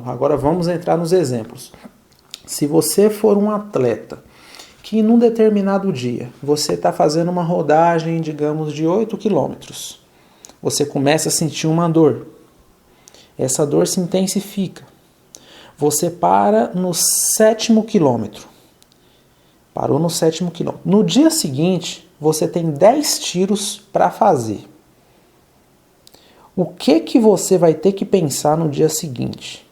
agora vamos entrar nos exemplos. Se você for um atleta que num determinado dia você está fazendo uma rodagem, digamos, de 8 quilômetros, você começa a sentir uma dor. Essa dor se intensifica. Você para no 7º quilômetro. Parou no 7º quilômetro. No dia seguinte, você tem 10 tiros para fazer. O que você vai ter que pensar no dia seguinte?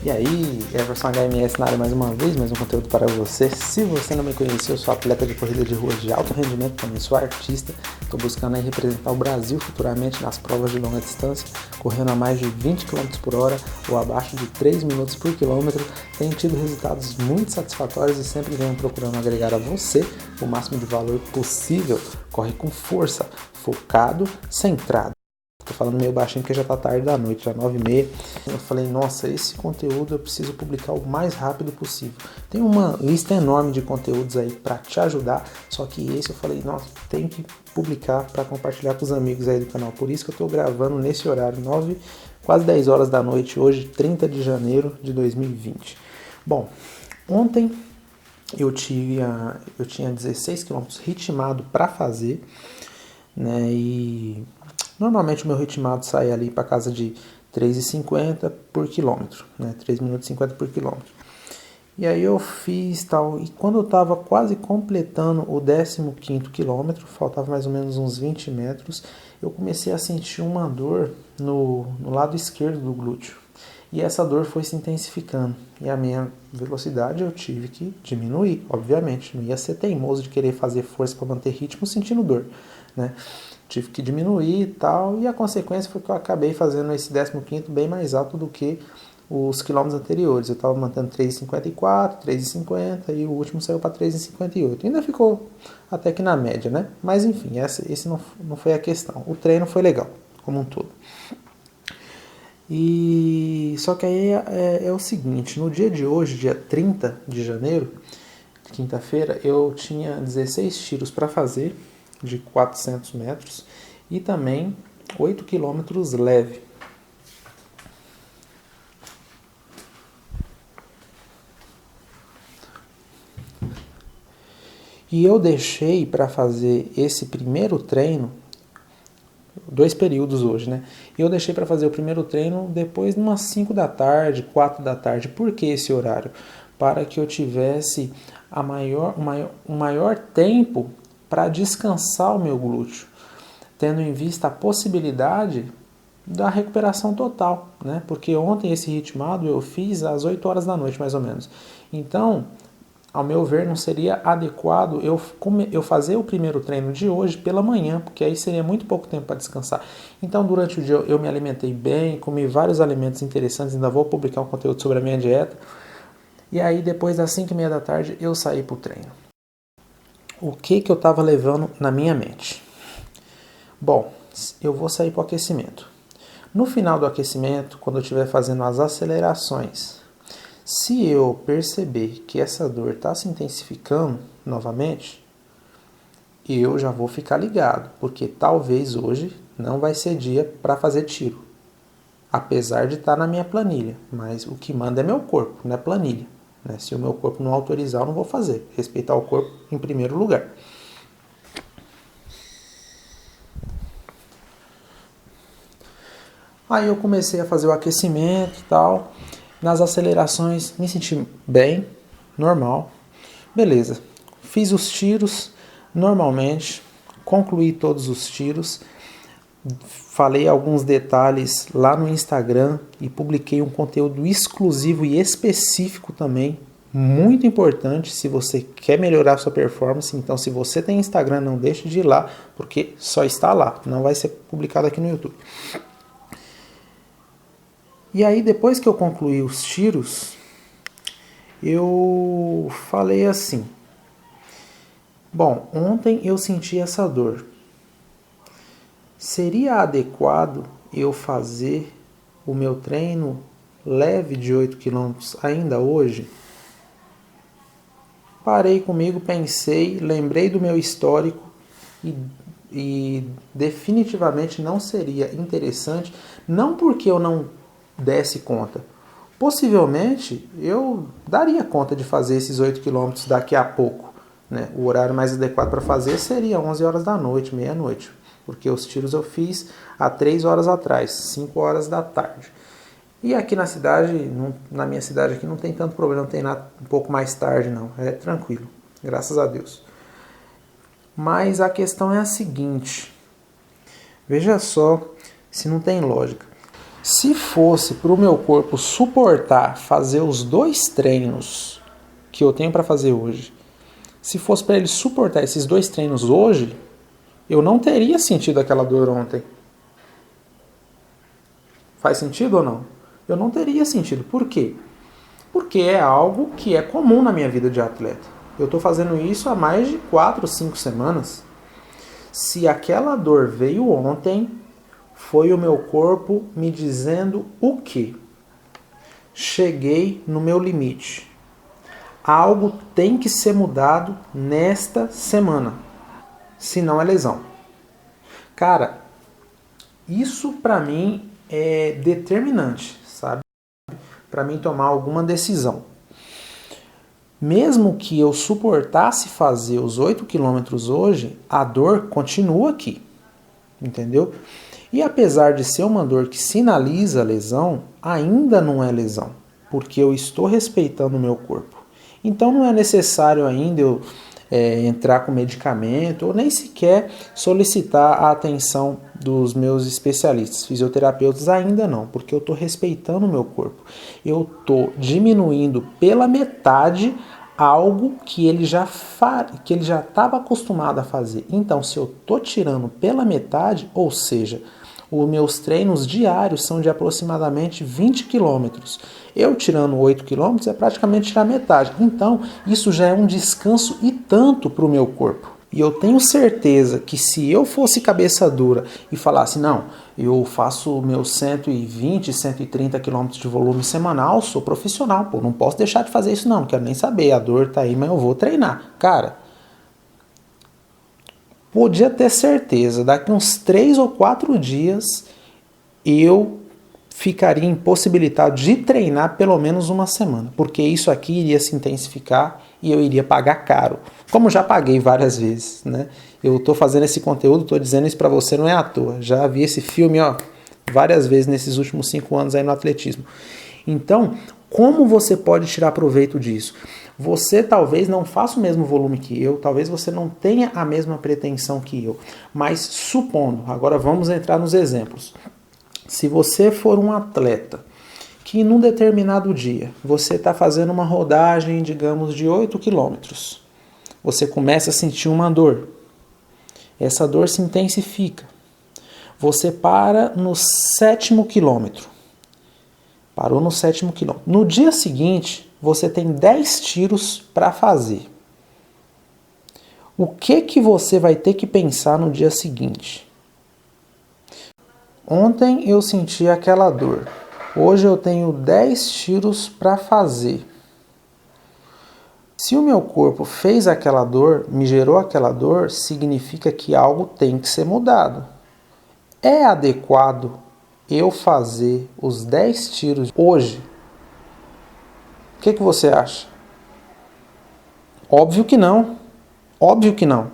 E aí, Everson HMS na área mais uma vez, mais um conteúdo para você. Se você não me conheceu, eu sou atleta de corrida de rua de alto rendimento, também sou artista. Estou buscando aí representar o Brasil futuramente nas provas de longa distância, correndo a mais de 20 km por hora ou abaixo de 3 minutos por quilômetro. Tenho tido resultados muito satisfatórios e sempre venho procurando agregar a você o máximo de valor possível. Corre com força, focado, centrado. Tô falando meio baixinho porque já tá tarde da noite, já 9h30. Eu falei, nossa, esse conteúdo eu preciso publicar o mais rápido possível. Tem uma lista enorme de conteúdos aí para te ajudar, só que esse eu falei, nossa, tem que publicar para compartilhar com os amigos aí do canal. Por isso que eu tô gravando nesse horário, 9, quase 10 horas da noite, hoje, 30 de janeiro de 2020. Bom, ontem eu tinha 16 km ritmado para fazer, né, e normalmente o meu ritmado sai ali para casa de 3,50 por quilômetro, né? 3 minutos e 50 por quilômetro. E aí eu fiz tal, e quando eu estava quase completando o 15º quilômetro, faltava mais ou menos uns 20 metros, eu comecei a sentir uma dor no lado esquerdo do glúteo. E essa dor foi se intensificando. E a minha velocidade eu tive que diminuir, obviamente. Não ia ser teimoso de querer fazer força para manter ritmo sentindo dor, né? Tive que diminuir e tal, e a consequência foi que eu acabei fazendo esse 15º bem mais alto do que os quilômetros anteriores. Eu estava mantendo 3,54, 3,50 e o último saiu para 3,58. Ainda ficou até que na média, né? Mas enfim, esse não foi a questão. O treino foi legal, como um todo. E só que aí é o seguinte, no dia de hoje, dia 30 de janeiro, quinta-feira, eu tinha 16 tiros para fazer, de 400 metros, e também 8 quilômetros leve. E eu deixei para fazer esse primeiro treino, 2 períodos hoje, né? Eu deixei para fazer o primeiro treino depois de umas 5 da tarde, 4 da tarde. Por que esse horário? Para que eu tivesse um maior tempo para descansar o meu glúteo, tendo em vista a possibilidade da recuperação total, né? Porque ontem esse ritmado eu fiz às 8 horas da noite, mais ou menos. Então, ao meu ver, não seria adequado eu fazer o primeiro treino de hoje pela manhã, porque aí seria muito pouco tempo para descansar. Então, durante o dia eu me alimentei bem, comi vários alimentos interessantes, ainda vou publicar um conteúdo sobre a minha dieta. E aí, depois das 5h30 da tarde, eu saí para o treino. O que eu estava levando na minha mente? Bom, eu vou sair para o aquecimento. No final do aquecimento, quando eu estiver fazendo as acelerações, se eu perceber que essa dor está se intensificando novamente, eu já vou ficar ligado, porque talvez hoje não vai ser dia para fazer tiro. Apesar de estar na minha planilha, mas o que manda é meu corpo, não é planilha. Né? Se o meu corpo não autorizar, eu não vou fazer. Respeitar o corpo em primeiro lugar. Aí eu comecei a fazer o aquecimento e tal. Nas acelerações me senti bem, normal. Beleza. Fiz os tiros normalmente. Concluí todos os tiros. Falei alguns detalhes lá no Instagram e publiquei um conteúdo exclusivo e específico também, muito importante se você quer melhorar sua performance. Então, se você tem Instagram, não deixe de ir lá, porque só está lá, não vai ser publicado aqui no YouTube. E aí, depois que eu concluí os tiros, eu falei assim: bom, ontem eu senti essa dor. Seria adequado eu fazer o meu treino leve de 8 km ainda hoje? Parei comigo, pensei, lembrei do meu histórico e definitivamente não seria interessante, não porque eu não desse conta. Possivelmente eu daria conta de fazer esses 8 quilômetros daqui a pouco. Né? O horário mais adequado para fazer seria 11 horas da noite, meia-noite. Porque os tiros eu fiz há 3 horas atrás, 5 horas da tarde. E aqui na cidade, na minha cidade aqui, não tem tanto problema, não tem nada um pouco mais tarde não, é tranquilo, graças a Deus. Mas a questão é a seguinte, veja só se não tem lógica. Se fosse para o meu corpo suportar fazer os 2 treinos que eu tenho para fazer hoje, se fosse para ele suportar esses 2 treinos hoje, eu não teria sentido aquela dor ontem. Faz sentido ou não? Eu não teria sentido. Por quê? Porque é algo que é comum na minha vida de atleta. Eu estou fazendo isso há mais de 4, 5 semanas. Se aquela dor veio ontem, foi o meu corpo me dizendo o quê? Cheguei no meu limite. Algo tem que ser mudado nesta semana. Senão é lesão. Cara, isso para mim é determinante, sabe? Para mim tomar alguma decisão. Mesmo que eu suportasse fazer os 8 quilômetros hoje, a dor continua aqui, entendeu? E apesar de ser uma dor que sinaliza a lesão, ainda não é lesão, porque eu estou respeitando o meu corpo. Então não é necessário ainda eu entrar com medicamento ou nem sequer solicitar a atenção dos meus especialistas, fisioterapeutas, ainda não, porque eu estou respeitando o meu corpo. Eu estou diminuindo pela metade algo que ele já estava acostumado a fazer. Então, se eu estou tirando pela metade, ou seja, os meus treinos diários são de aproximadamente 20 quilômetros. Eu tirando 8 quilômetros é praticamente tirar metade. Então, isso já é um descanso e tanto para o meu corpo. E eu tenho certeza que se eu fosse cabeça dura e falasse, não, eu faço meus 120, 130 quilômetros de volume semanal, sou profissional, pô, não posso deixar de fazer isso não quero nem saber, a dor tá aí, mas eu vou treinar. Cara, podia ter certeza, daqui uns 3 ou 4 dias eu ficaria impossibilitado de treinar pelo menos uma semana, porque isso aqui iria se intensificar e eu iria pagar caro, como já paguei várias vezes, né? Eu estou fazendo esse conteúdo, estou dizendo isso para você, não é à toa, já vi esse filme várias vezes nesses últimos 5 anos aí no atletismo. Então, como você pode tirar proveito disso? Você talvez não faça o mesmo volume que eu, talvez você não tenha a mesma pretensão que eu, mas supondo, agora vamos entrar nos exemplos. Se você for um atleta que num determinado dia você está fazendo uma rodagem, digamos, de 8 quilômetros, você começa a sentir uma dor, essa dor se intensifica, você para no 7º quilômetro, parou no 7º quilômetro, no dia seguinte você tem 10 tiros para fazer. O que você vai ter que pensar no dia seguinte? Ontem eu senti aquela dor. Hoje eu tenho 10 tiros para fazer. Se o meu corpo fez aquela dor, me gerou aquela dor, significa que algo tem que ser mudado. É adequado eu fazer os 10 tiros hoje? O que você acha? Óbvio que não. Óbvio que não.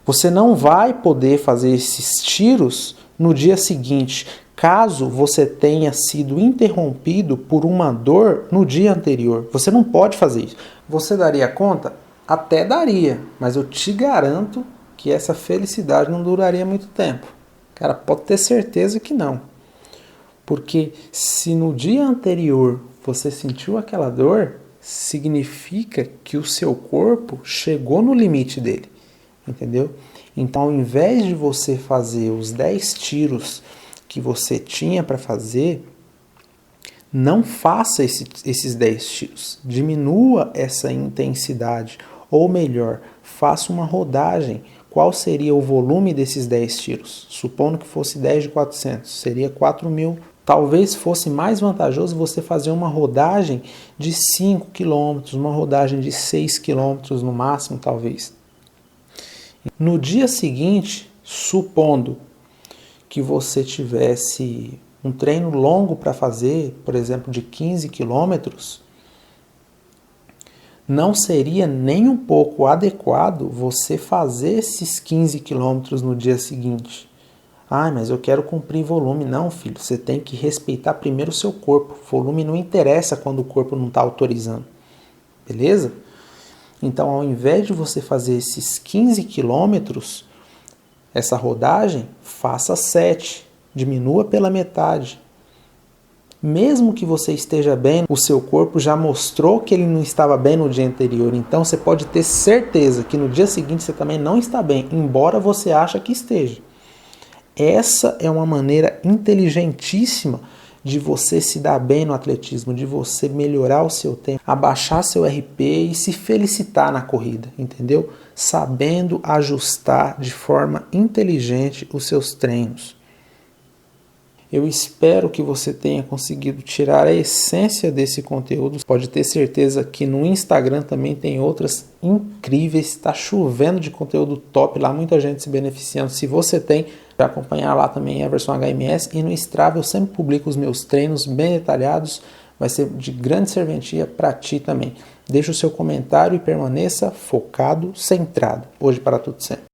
Você não vai poder fazer esses tiros no dia seguinte, caso você tenha sido interrompido por uma dor no dia anterior. Você não pode fazer isso. Você daria conta? Até daria, mas eu te garanto que essa felicidade não duraria muito tempo. Cara, pode ter certeza que não. Porque se no dia anterior você sentiu aquela dor, significa que o seu corpo chegou no limite dele. Entendeu? Então, ao invés de você fazer os 10 tiros que você tinha para fazer, não faça esses 10 tiros. Diminua essa intensidade. Ou melhor, faça uma rodagem. Qual seria o volume desses 10 tiros? Supondo que fosse 10 de 400, seria 4.000 Talvez fosse mais vantajoso você fazer uma rodagem de 5 km, uma rodagem de 6 km no máximo, talvez. No dia seguinte, supondo que você tivesse um treino longo para fazer, por exemplo, de 15 quilômetros, não seria nem um pouco adequado você fazer esses 15 quilômetros no dia seguinte. Ah, mas eu quero cumprir volume. Não, filho, você tem que respeitar primeiro o seu corpo. Volume não interessa quando o corpo não está autorizando. Beleza? Então, ao invés de você fazer esses 15 quilômetros, essa rodagem, faça 7. Diminua pela metade. Mesmo que você esteja bem, o seu corpo já mostrou que ele não estava bem no dia anterior. Então, você pode ter certeza que no dia seguinte você também não está bem, embora você ache que esteja. Essa é uma maneira inteligentíssima de você se dar bem no atletismo, de você melhorar o seu tempo, abaixar seu RP e se felicitar na corrida, entendeu? Sabendo ajustar de forma inteligente os seus treinos. Eu espero que você tenha conseguido tirar a essência desse conteúdo. Pode ter certeza que no Instagram também tem outras incríveis. Está chovendo de conteúdo top lá, muita gente se beneficiando. Se você tem, para acompanhar lá também Everson HMS. E no Strava eu sempre publico os meus treinos bem detalhados. Vai ser de grande serventia para ti também. Deixa o seu comentário e permaneça focado, centrado. Hoje para tudo sempre.